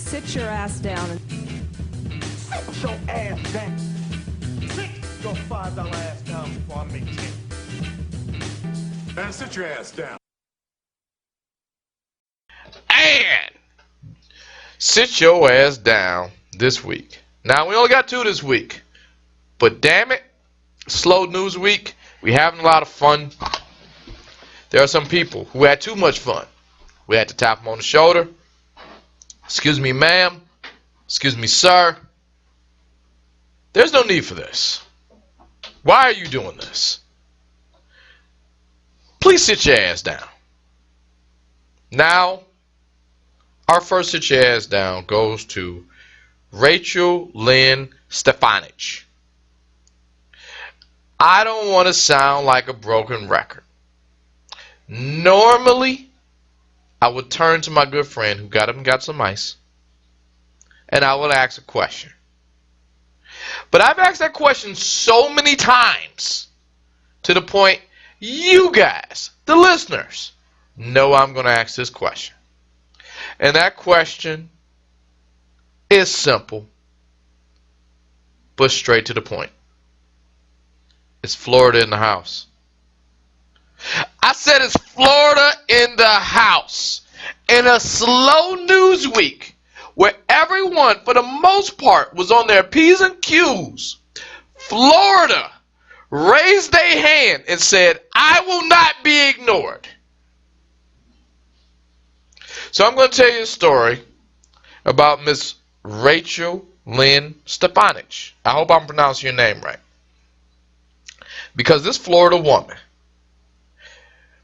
Sit your ass down and Sit your ass down. Sit your $5 ass down before I make 10. Man, sit your ass down. And sit your ass down this week. Now, we only got 2 this week. But damn it, slow news week. We having a lot of fun. There are some people who had too much fun. We had to tap them on the shoulder. Excuse me, ma'am. Excuse me, sir. There's no need for this. Why are you doing this? Please sit your ass down. Now, our first sit your ass down goes to Rachel Lynn Stefanich. I don't want to sound like a broken record. Normally, I would turn to my good friend who got up and got some ice, and I would ask a question. But I've asked that question so many times to the point you guys, the listeners, know I'm going to ask this question. And that question is simple, but straight to the point. Is Florida in the house? I said, is Florida in the house? In a slow news week where everyone, for the most part, was on their P's and Q's, Florida raised their hand and said, I will not be ignored. So I'm going to tell you a story about Miss Rachel Lynn Stefanich. I hope I'm pronouncing your name right. Because this Florida woman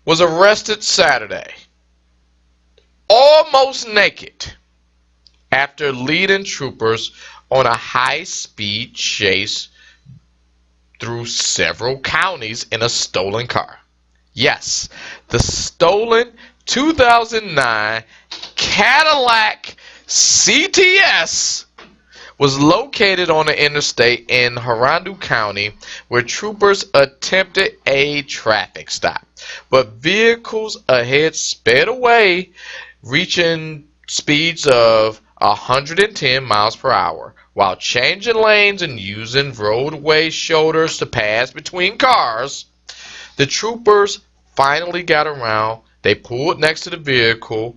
was arrested Saturday, almost naked, after leading troopers on a high-speed chase through several counties in a stolen car. Yes, the stolen 2009 Cadillac CTS was located on the interstate in Hernando County where troopers attempted a traffic stop. But vehicles ahead sped away, reaching speeds of 110 miles per hour while changing lanes and using roadway shoulders to pass between cars. The troopers finally got around. They pulled next to the vehicle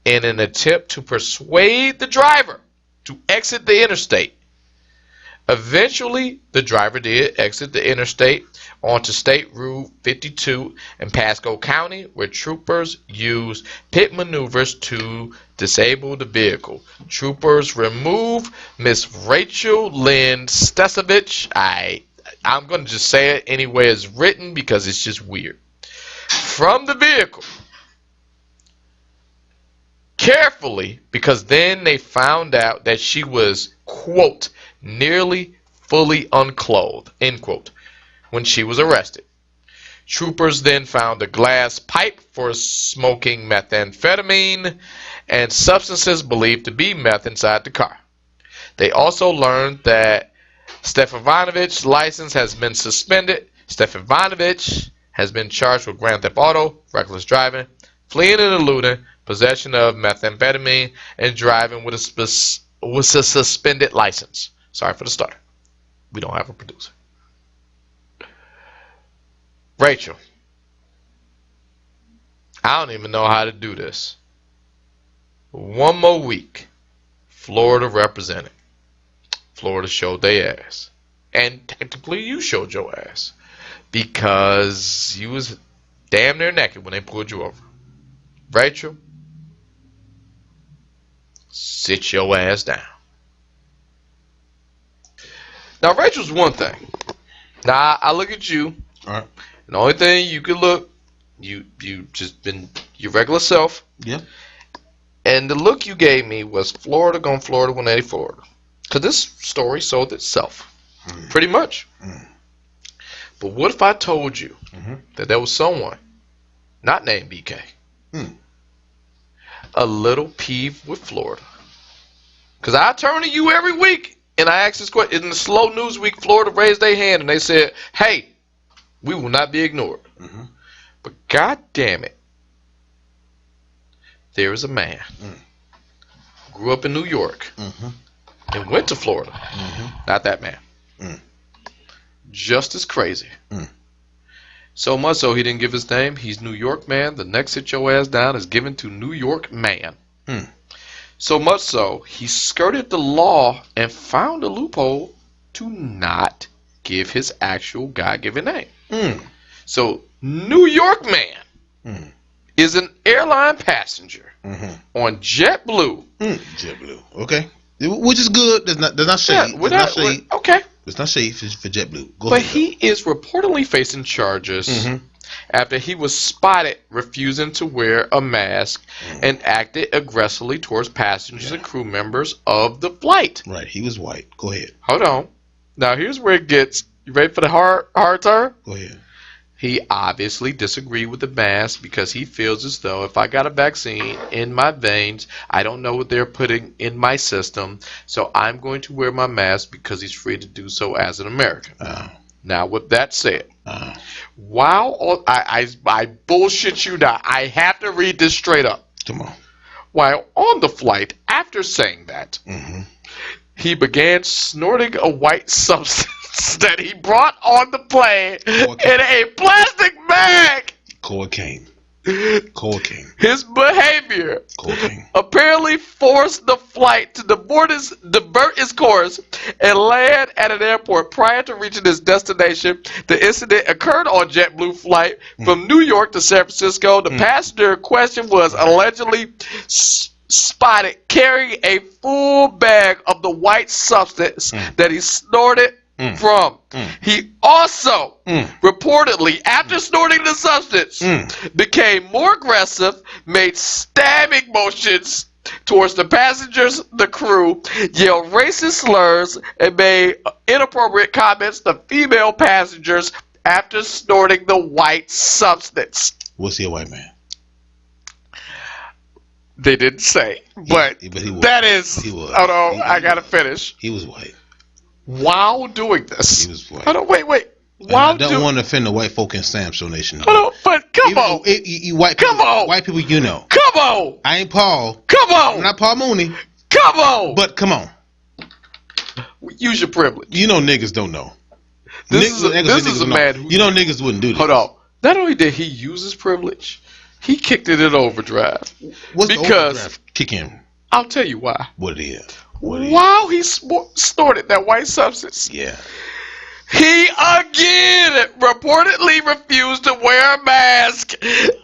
in an attempt to persuade the driver to exit the interstate. Eventually, the driver did exit the interstate onto State Route 52 in Pasco County, where troopers used pit maneuvers to disable the vehicle. Troopers removed Miss Rachel Lynn Stefanich. I'm going to just say it any way it's written because it's just weird. From the vehicle. Carefully, because then they found out that she was, quote, nearly fully unclothed, end quote, when she was arrested. Troopers then found a glass pipe for smoking methamphetamine and substances believed to be meth inside the car. They also learned that Stefanovich's license has been suspended. Stefanovich has been charged with grand theft auto, reckless driving, fleeing and eluding, possession of methamphetamine, and driving with a suspended license. Sorry for the stutter. We don't have a producer. Rachel, I don't even know how to do this. One more week, Florida represented. Florida showed their ass. And technically you showed your ass. Because you was damn near naked when they pulled you over. Rachel, sit your ass down. Now, Rachel's one thing. Now, I look at you. All right. And the only thing you could look, you just been your regular self. Yeah. And the look you gave me was Florida gone Florida 180 Florida. Because this story sold itself. Pretty much. But what if I told you that there was someone, not named BK, a little peeved with Florida? Because I turn to you every week and I ask this question. In the slow news week, Florida raised their hand and they said, hey, we will not be ignored. But God damn it, there is a man grew up in New York and went to Florida. Not that man. Just as crazy. So much so he didn't give his name. He's New York Man. The next Sit Your Ass Down is given to New York Man. So much so, he skirted the law and found a loophole to not give his actual God-given name. So, New York Man is an airline passenger on JetBlue. JetBlue, okay. Which is good. There's not shade. Yeah, not shade. Okay. It's not shade for JetBlue. But he is reportedly facing charges after he was spotted refusing to wear a mask and acted aggressively towards passengers and crew members of the flight. Right, he was white. Go ahead. Hold on. Now here's where it gets. You ready for the hard turn? Go ahead. He obviously disagreed with the mask because he feels as though if I got a vaccine in my veins, I don't know what they're putting in my system, so I'm going to wear my mask because he's free to do so as an American. Now, with that said, while I bullshit you now, I have to read this straight up. Come on. While on the flight, after saying that, he began snorting a white substance that he brought on the plane in a plastic bag. Cocaine. His behavior apparently forced the flight to divert its course and land at an airport prior to reaching its destination. The incident occurred on JetBlue flight from New York to San Francisco. The passenger in question was allegedly spotted carrying a full bag of the white substance that he snorted from. He also reportedly, after snorting the substance, became more aggressive, made stabbing motions towards the passengers, the crew, yelled racist slurs, and made inappropriate comments to female passengers after snorting the white substance. Was he a white man? They didn't say, but he was. That is. He was. Hold on, I gotta finish. He was white. While doing this, he was white. Hold on, wait. I don't want to offend the white folk in Sam Show Nation. Hold on, but come on, white people, come on, white people, you know. Come on, I ain't Paul. Come on, I'm not Paul Mooney. Come on, but come on. Use your privilege. You know niggas don't know. This is a man who, you know niggas wouldn't do this. Hold on. Not only did he use his privilege, he kicked it in overdrive. What's the overdrive kick in? I'll tell you why. What it is. While he snorted that white substance, he again reportedly refused to wear a mask,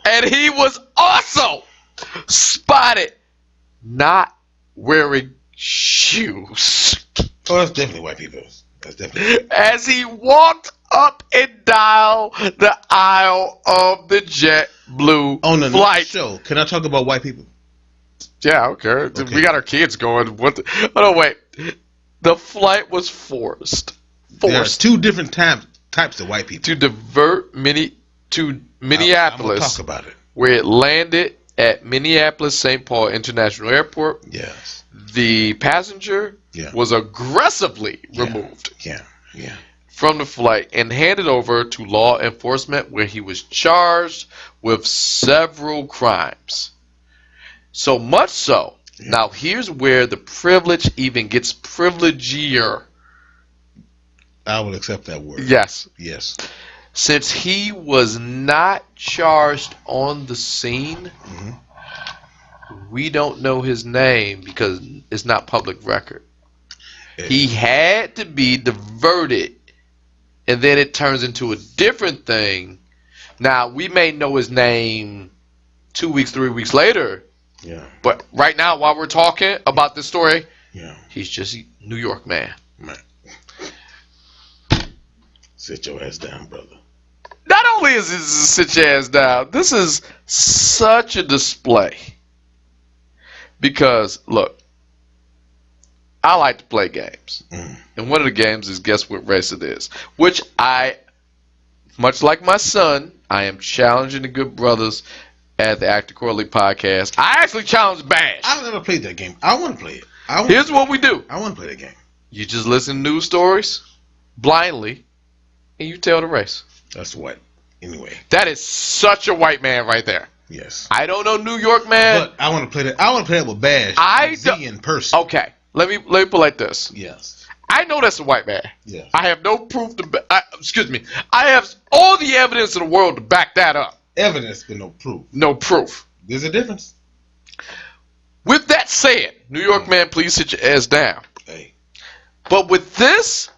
and he was also spotted not wearing shoes. Oh, that's definitely white people. That's definitely. As he walked up and down the aisle of the JetBlue on the flight. Show, can I talk about white people? Yeah, okay. We got our kids going. Hold on, wait. The flight was forced. There's two different types of white people. To divert to Minneapolis. I'm talk about it. Where it landed at Minneapolis St. Paul International Airport. Yes. The passenger was aggressively removed. From the flight and handed over to law enforcement, where he was charged with several crimes. So much so. Now here's where the privilege even gets privilegier. I will accept that word. Yes. Since he was not charged on the scene, we don't know his name because it's not public record. He had to be diverted, and then it turns into a different thing. Now, we may know his name 2 weeks, 3 weeks later. But right now, while we're talking about this story, he's just a New York man. Sit your ass down, brother. Not only is this sit your ass down, this is such a display. Because, look, I like to play games. And one of the games is Guess What Race It Is. Which I, much like my son, I am challenging the good brothers at the Actor Corley podcast. I actually challenged Bash. I've never played that game. I want to play it. Here's what we do. I want to play that game. You just listen to news stories blindly, and you tell the race. That's what. Anyway. That is such a white man right there. Yes. I don't know New York man. But I want to play that. I want to play that with Bash. I Z do- in person. Okay, let me put it like this. Yes. I know that's a white man. Yes. I have no proof to. Excuse me. I have all the evidence in the world to back that up. Evidence, but no proof. No proof. There's a difference. With that said, New York man, please sit your ass down. Hey. But with this,